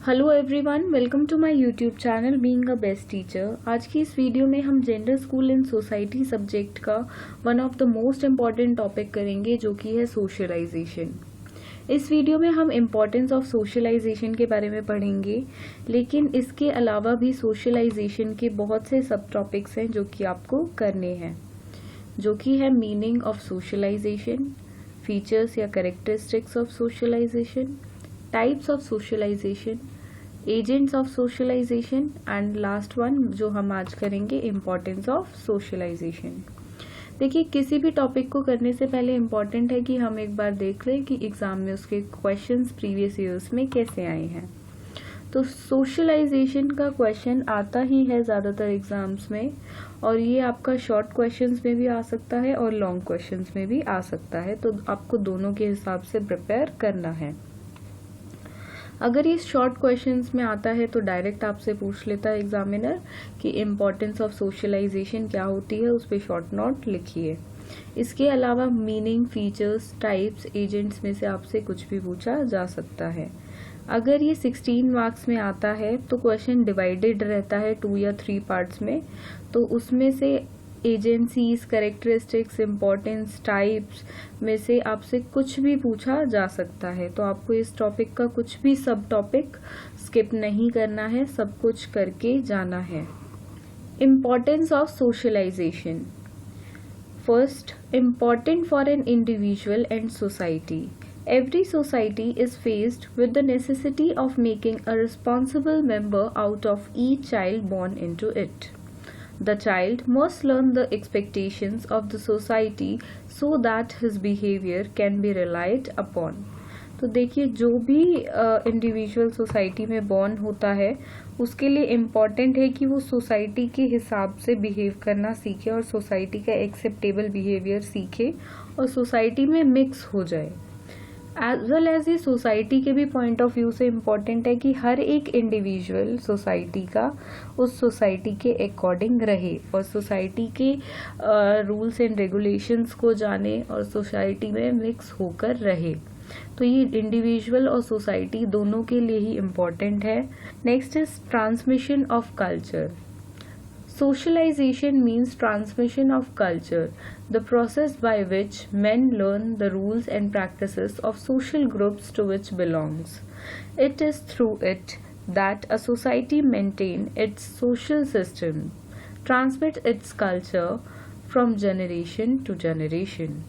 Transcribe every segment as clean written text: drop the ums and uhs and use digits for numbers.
Hello everyone, welcome to my YouTube channel being a best teacher. आज की इस video में हम gender school in society subject का one of the most important topic करेंगे, जो कि है सोशलाइजेशन। इस वीडियो में हम इम्पॉर्टेंस ऑफ सोशलाइजेशन के बारे में पढ़ेंगे, लेकिन इसके अलावा भी सोशलाइजेशन के बहुत से सब टॉपिक्स हैं जो कि आपको करने हैं, जो कि है मीनिंग ऑफ सोशलाइजेशन, फीचर्स या characteristics of socialisation, types of socialisation, agents of socialisation and last one जो हम आज करेंगे, इम्पॉर्टेंस ऑफ सोशलाइजेशन। देखिए, किसी भी टॉपिक को करने से पहले इम्पॉर्टेंट है कि हम एक बार देख लें कि एग्जाम में उसके क्वेश्चंस प्रीवियस ईयर्स में कैसे आए हैं। तो सोशलाइजेशन का क्वेश्चन आता ही है ज़्यादातर एग्जाम्स में, और ये आपका शॉर्ट क्वेश्चंस में भी आ सकता है और लॉन्ग क्वेश्चंस में भी आ सकता है, तो आपको दोनों के हिसाब से प्रिपेयर करना है। अगर ये शॉर्ट क्वेश्चंस में आता है तो डायरेक्ट आपसे पूछ लेता है एग्जामिनर कि इम्पोर्टेंस ऑफ सोशलाइजेशन क्या होती है, उस पर शॉर्ट नोट लिखिए। इसके अलावा मीनिंग, फीचर्स, टाइप्स, एजेंट्स में से आपसे कुछ भी पूछा जा सकता है। अगर ये 16 मार्क्स में आता है तो क्वेश्चन डिवाइडेड रहता है 2 या 3 पार्ट्स में, तो उसमें से एजेंसीज, कैरेक्टरिस्टिक्स, इम्पोर्टेंस, टाइप्स में से आपसे कुछ भी पूछा जा सकता है। तो आपको इस टॉपिक का कुछ भी सब टॉपिक स्किप नहीं करना है, सब कुछ करके जाना है। Importance of socialisation. First, important for an individual and society. Every society is faced with the necessity of making a responsible member out of each child born into it. The child must learn the expectations of the society so that his behavior can be relied upon. तो देखिए, जो भी individual society में born होता है उसके लिए important है कि वो सोसाइटी के हिसाब से बिहेव करना सीखे और सोसाइटी का एक्सेप्टेबल बिहेवियर सीखे और सोसाइटी में मिक्स हो जाए। एज वेल एज ये सोसाइटी के भी पॉइंट ऑफ व्यू से इम्पॉर्टेंट है कि हर एक इंडिविजुअल सोसाइटी का उस सोसाइटी के अकॉर्डिंग रहे और सोसाइटी के रूल्स एंड रेगुलेशंस को जाने और सोसाइटी में मिक्स होकर रहे। तो ये इंडिविजुअल और सोसाइटी दोनों के लिए ही इम्पॉर्टेंट है। Next is transmission of culture. Socialization means transmission of culture, the process by which men learn the rules and practices of social groups to which belongs. It is through it that a society maintains its social system, transmits its culture from generation to generation.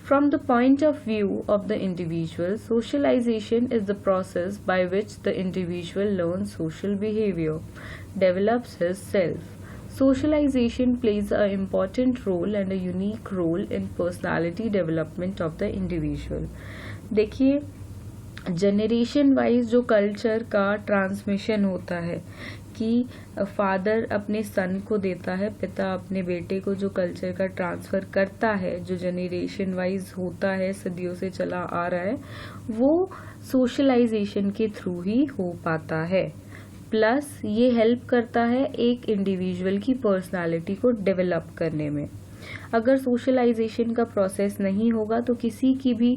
From the point of view of the individual, socialization is the process by which the individual learns social behavior, develops his self. Socialization plays an important role and a unique role in personality development of the individual. देखिए, generation wise जो culture का transmission होता है कि father अपने सन को देता है, पिता अपने बेटे को जो कल्चर का ट्रांसफ़र करता है, जो जनरेशन वाइज होता है, सदियों से चला आ रहा है, वो सोशलाइजेशन के थ्रू ही हो पाता है। प्लस ये हेल्प करता है एक इंडिविजुअल की पर्सनालिटी को डेवलप करने में। अगर सोशलाइजेशन का प्रोसेस नहीं होगा तो किसी की भी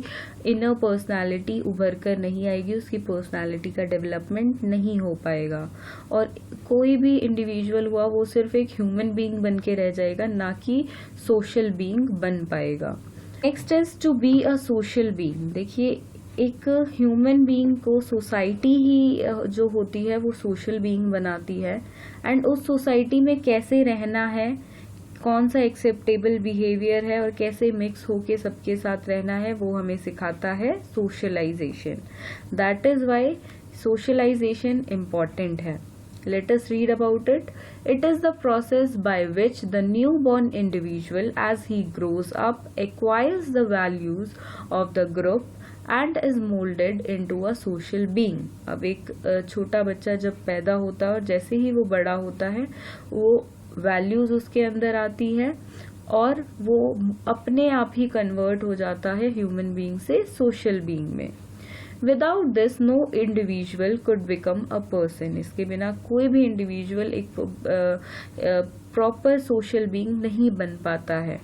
इनर पर्सनालिटी उभर कर नहीं आएगी, उसकी पर्सनालिटी का डेवलपमेंट नहीं हो पाएगा और कोई भी इंडिविजुअल हुआ वो सिर्फ एक ह्यूमन बीइंग बन के रह जाएगा, ना कि सोशल बीइंग बन पाएगा। Next is to be a social being. देखिए, एक ह्यूमन बीइंग को सोसाइटी ही जो होती है वो सोशल बीइंग बनाती है, एंड उस सोसाइटी में कैसे रहना है, कौन सा एक्सेप्टेबल बिहेवियर है और कैसे मिक्स होके सबके साथ रहना है, वो हमें सिखाता है socialisation. That is why socialisation important है. Let us read about it. It is the process by which the newborn individual, as he grows up, acquires the values of the group and is molded into a social being. अब एक छोटा बच्चा जब पैदा होता है और जैसे ही वो बड़ा होता है वो वैल्यूज उसके अंदर आती है और वो अपने आप ही कन्वर्ट हो जाता है ह्यूमन बीइंग से सोशल बीइंग में. Without this no individual could become a person. इसके बिना कोई भी इंडिविजुअल एक प्रॉपर सोशल बीइंग नहीं बन पाता है.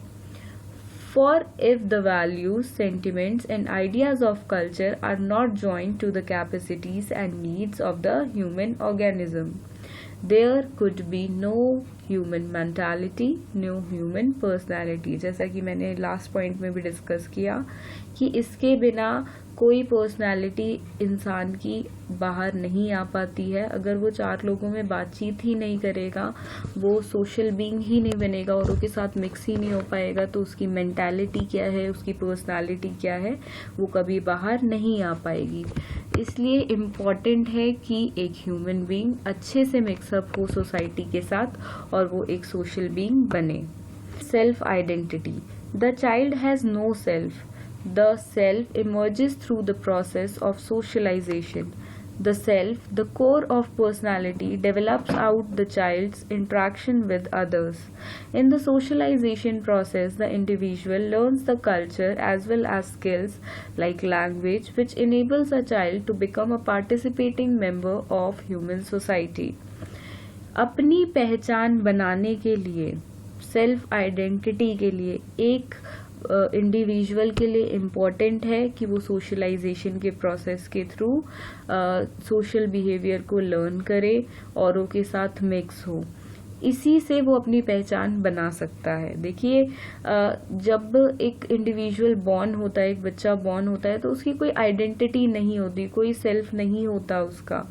For if the values, sentiments and ideas of culture are not joined to the capacities and needs of the human organism, there could be no human mentality, no human personality। जैसा कि मैंने last point में भी discuss किया कि इसके बिना कोई पर्सनालिटी इंसान की बाहर नहीं आ पाती है। अगर वो चार लोगों में बातचीत ही नहीं करेगा, वो सोशल बीइंग ही नहीं बनेगा, औरों के साथ मिक्स ही नहीं हो पाएगा, तो उसकी मेंटालिटी क्या है, उसकी पर्सनालिटी क्या है, वो कभी बाहर नहीं आ पाएगी। इसलिए इम्पॉर्टेंट है कि एक ह्यूमन बीइंग अच्छे से मिक्सअप हो सोसाइटी के साथ और वो एक सोशल बीइंग बने। Self identity. The child has no self. The self emerges through the process of socialization. The self, the core of personality, develops out the child's interaction with others. In the socialization process, the individual learns the culture as well as skills like language, which enables a child to become a participating member of human society. अपनी पहचान बनाने के लिए, self identity के लिए एक individual के लिए इम्पॉर्टेंट है कि वो सोशलाइजेशन के प्रोसेस के थ्रू सोशल बिहेवियर को लर्न करे, औरों के साथ मिक्स हो। इसी से वो अपनी पहचान बना सकता है। देखिए, जब एक इंडिविजुअल बॉर्न होता है, एक बच्चा बॉर्न होता है, तो उसकी कोई आइडेंटिटी नहीं होती, कोई सेल्फ नहीं होता उसका।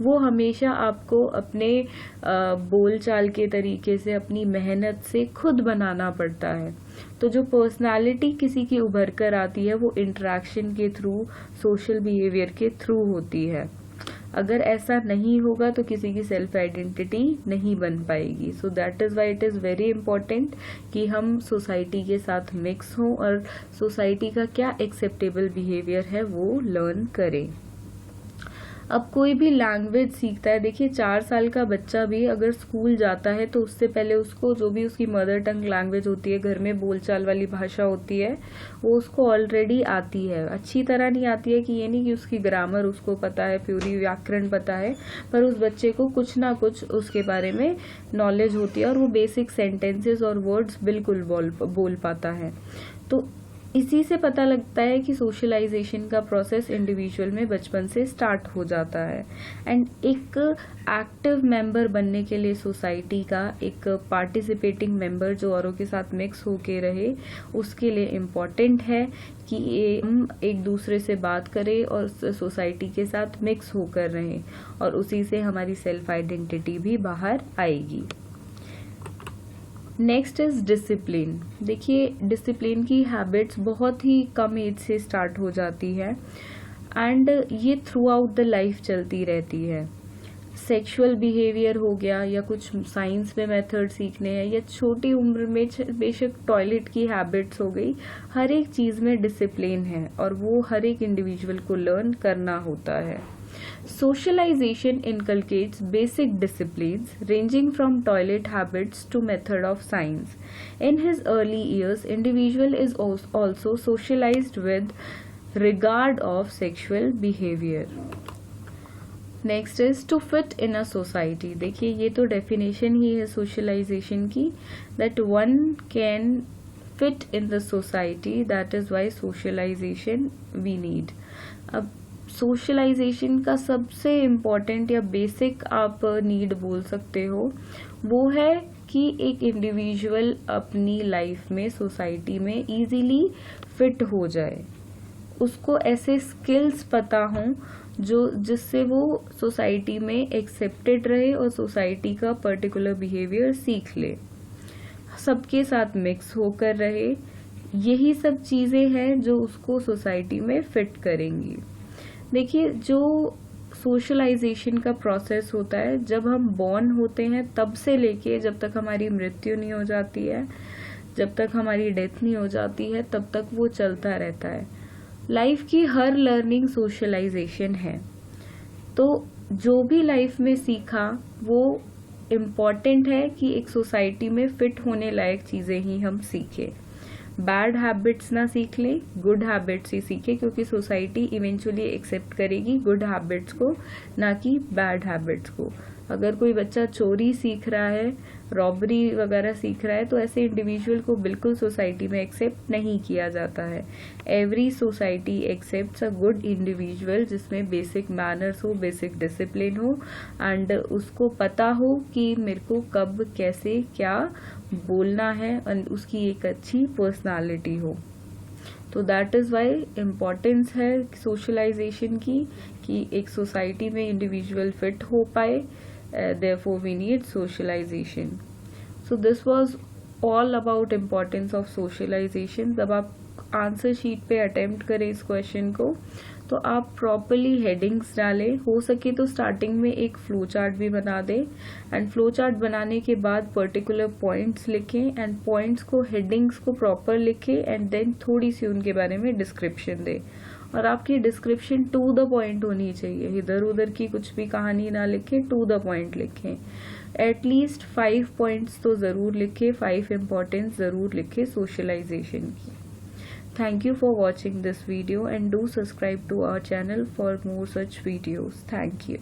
वो हमेशा आपको अपने बोलचाल के तरीके से, अपनी मेहनत से खुद बनाना पड़ता है। तो जो पर्सनालिटी किसी की उभर कर आती है वो इंटरेक्शन के थ्रू, सोशल बिहेवियर के थ्रू होती है। अगर ऐसा नहीं होगा तो किसी की सेल्फ आइडेंटिटी नहीं बन पाएगी। So that is why it is very important कि हम सोसाइटी के साथ मिक्स हों और सोसाइटी का क्या एक्सेप्टेबल बिहेवियर है वो लर्न करें। अब कोई भी लैंग्वेज सीखता है, देखिए 4 साल का बच्चा भी अगर स्कूल जाता है तो उससे पहले उसको जो भी उसकी मदर टंग लैंग्वेज होती है, घर में बोलचाल वाली भाषा होती है, वो उसको ऑलरेडी आती है। अच्छी तरह नहीं आती है कि ये नहीं कि उसकी ग्रामर उसको पता है, पूरी व्याकरण पता है, पर उस बच्चे को कुछ ना कुछ उसके बारे में नॉलेज होती है और वो बेसिक सेंटेंसेस और वर्ड्स बिल्कुल बोल पाता है। तो इसी से पता लगता है कि सोशलाइजेशन का प्रोसेस इंडिविजुअल में बचपन से स्टार्ट हो जाता है। एंड एक एक्टिव मेंबर बनने के लिए सोसाइटी का, एक पार्टिसिपेटिंग मेंबर जो औरों के साथ मिक्स होके रहे, उसके लिए इम्पॉर्टेंट है कि हम एक दूसरे से बात करें और सोसाइटी के साथ मिक्स होकर रहें, और उसी से हमारी सेल्फ आइडेंटिटी भी बाहर आएगी। Next is discipline. देखिए, डिसिप्लिन की हैबिट्स बहुत ही कम एज से स्टार्ट हो जाती है एंड ये थ्रू आउट द लाइफ चलती रहती है। सेक्सुअल बिहेवियर हो गया, या कुछ साइंस में मेथड सीखने हैं, या छोटी उम्र में बेशक टॉयलेट की हैबिट्स हो गई, हर एक चीज़ में डिसिप्लिन है और वो हर एक इंडिविजुअल को लर्न करना होता है। Socialization inculcates basic disciplines ranging from toilet habits to method of science. In his early years, individual is also socialized with regard of sexual behavior. Next is to fit in a society. देखिए, ये तो definition ही है socialization की, that one can fit in the society, that is why socialization we need. अब socialisation का सबसे important या basic आप नीड बोल सकते हो, वो है कि एक इंडिविजुअल अपनी लाइफ में, सोसाइटी में इजीली फिट हो जाए। उसको ऐसे स्किल्स पता हों जिससे वो सोसाइटी में एक्सेप्टेड रहे और सोसाइटी का पर्टिकुलर बिहेवियर सीख ले, सबके साथ मिक्स होकर रहे। यही सब चीज़ें हैं जो उसको सोसाइटी में फिट करेंगी। देखिए, जो सोशलाइजेशन का प्रोसेस होता है, जब हम बॉर्न होते हैं तब से लेके जब तक हमारी मृत्यु नहीं हो जाती है, जब तक हमारी डेथ नहीं हो जाती है, तब तक वो चलता रहता है। लाइफ की हर लर्निंग सोशलाइजेशन है। तो जो भी लाइफ में सीखा वो इम्पॉर्टेंट है कि एक सोसाइटी में फिट होने लायक चीज़ें ही हम सीखें। बैड हैबिट्स ना सीख लें, गुड हैबिट्स ही सीखें, क्योंकि सोसाइटी इवेंचुअली एक्सेप्ट करेगी गुड हैबिट्स को, ना कि बैड हैबिट्स को। अगर कोई बच्चा चोरी सीख रहा है, रॉबरी वगैरह सीख रहा है, तो ऐसे इंडिविजुअल को बिल्कुल सोसाइटी में एक्सेप्ट नहीं किया जाता है। Every society accepts a good individual जिसमें बेसिक मैनर्स हो, बेसिक डिसिप्लिन हो एंड उसको पता हो कि मेरे को कब कैसे क्या बोलना है और उसकी एक अच्छी पर्सनालिटी हो। तो दैट इज़ वाई इम्पोर्टेंस है सोशलाइजेशन की, कि एक सोसाइटी में इंडिविजुअल फिट हो पाए। therefore we need socialization. So this was all about importance of socialization. जब आप आंसर शीट पे अटेम्प्ट करें इस क्वेश्चन को तो आप प्रॉपरली हेडिंग्स डालें, हो सके तो स्टार्टिंग में एक फ्लो चार्ट भी बना दें एंड फ्लो चार्ट बनाने के बाद पर्टिकुलर पॉइंट्स लिखें एंड पॉइंट्स को हेडिंग्स को प्रॉपर लिखें एंड देन थोड़ी सी उनके बारे में डिस्क्रिप्शन दें। और आपकी डिस्क्रिप्शन टू द पॉइंट होनी चाहिए, इधर उधर की कुछ भी कहानी ना लिखें, टू द पॉइंट लिखें। एटलीस्ट 5 पॉइंट्स तो ज़रूर लिखें, 5 इम्पॉर्टेंस ज़रूर लिखें सोशलाइजेशन की। Thank you for watching this video and do subscribe to our channel for more such videos. Thank you.